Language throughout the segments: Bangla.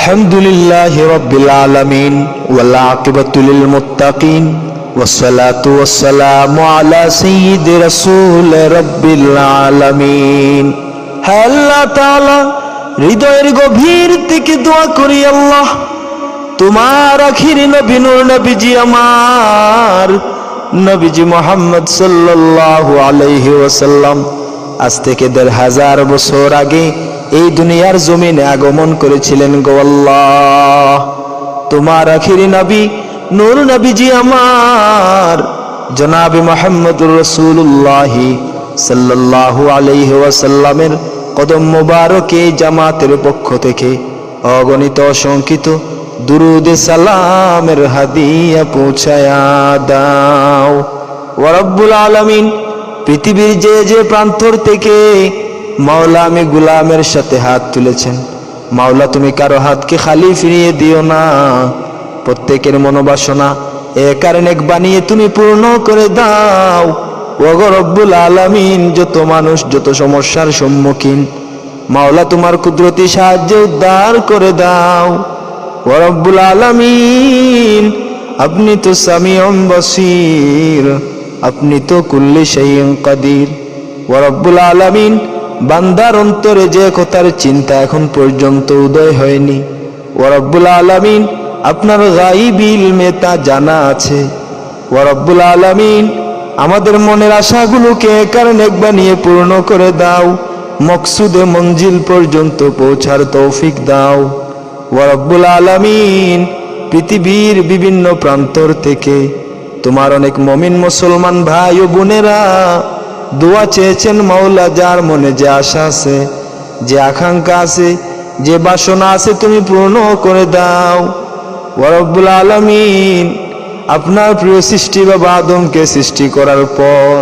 আলহামদুলিল্লাহি রাব্বিল আলামিন ওয়াল আকিবাতু লিল মুত্তাকিন ওয়াসসালাতু ওয়াসসালামু আলা সাইয়্যিদি রাসূল রাব্বিল আলামিন। হে আল্লাহ তাআলা, হৃদয়ের গভীর থেকে দোয়া করি আল্লাহ, তোমার আখিরি নবী নূর নবীজি আমার নবীজি মুহাম্মদ সাল্লাল্লাহু আলাইহি ওয়াসাল্লাম আজ থেকে ১৫০০ বছর আগে এই দুনিয়ার জমিনে আগমন করেছিলেন গো আল্লাহ। তোমার আখিরি নবী নূর নবীজি আমার জনাবে মুহাম্মদুর রাসূলুল্লাহ সাল্লাল্লাহু আলাইহি ওয়াসাল্লামের কদম মোবারকে জামাতের পক্ষ থেকে অগণিত অসংখ্যিত দুরুদ সালামের হাদিয়া পৌঁছায়া দাও। ওয়া রব্বুল আলামিন, পৃথিবীর যে যে প্রান্তর থেকে মাওলা আমি গোলামের সাথে হাত তুলেছেন, মাওলা তুমি কারো হাতকে খালি ফিরিয়ে দিও না। প্রত্যেকের মনোবাসনা এক আর নেক বানিয়ে তুমি পূর্ণ করে দাও। ওগো রব্বুল আলামিন, যত মানুষ যত সমস্যার সম্মুখীন, মাওলা তোমার কুদরতি সাহায্যে উদ্ধার করে দাও। ওয়া রব্বুল আলামিন, আপনি তো সামিউম বসির, আপনি তো কুল্লি শাইইন কাদির। ওয়া রব্বুল আলামিন, বান্দার অন্তরে যে কথার চিন্তা এখন পর্যন্ত উদয় হয়নি, ওয়া রব্বুল আলামিন, আপনার গায়বী ইলমে তা জানা আছে। ওয়া রব্বুল আলামিন, আমাদের মনের আশাগুলোকে কারণে বানিয়ে পূর্ণ করে দাও, মকসুদে মঞ্জিল পর্যন্ত পৌঁছার তৌফিক দাও। ওয়া রব্বুল আলামিন, পৃথিবীর বিভিন্ন প্রান্তর থেকে তোমার অনেক মুমিন মুসলমান ভাই ও বোনেরা দোয়া চেয়েছেন মাওলা, যার মনে যে আশা আছে, যে আকাঙ্ক্ষা আছে, যে বাসনা আছে, তুমি পূর্ণ করে দাও। ওয়া রব্বুল আলামিন, আপনার প্রিয় সৃষ্টি বাবা আদমকে সৃষ্টি করার পর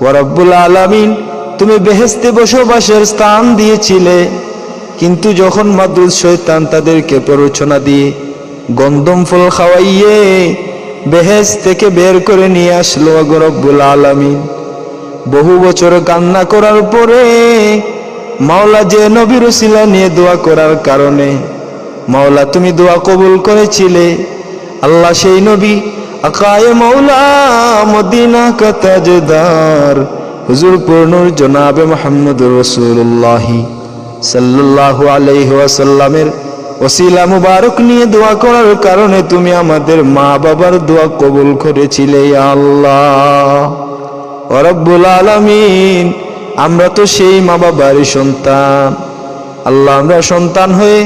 ওয়া রব্বুল আলামিন, তুমি বেহেশতে বসবাসের স্থান দিয়েছিলে, কিন্তু যখন মাদুদ শয়তান তাদেরকে প্ররোচনা দিয়ে গন্ধম ফল খাওয়াইয়ে বেহেশত থেকে বের করে নিয়ে আসলো ওগো রব্বুল আলামিন, বহু বছর কান্না করার পরে মাওলা যে নবীর উসিলা নিয়ে দোয়া করার কারণে মাওলা তুমি দোয়া কবুল করেছিলে, আল্লাহ সেই নবী আকায়ে মাওলা মদিনা কা তাজদার হুজুর পূর্ণুর জনাবে মুহাম্মদুর রাসূলুল্লাহ সাল্লাল্লাহু আলাইহি ওয়াসাল্লামের ওসিলা মুবারক নিয়ে দোয়া করার কারণে তুমি আমাদের মা বাবার দোয়া কবুল করেছিলে ইয়া আল্লাহ। ওয়া রব্বুল আলামিন, আমরা তো সেই মা বাবার সন্তান আল্লাহ, আমরা সন্তান হয়ে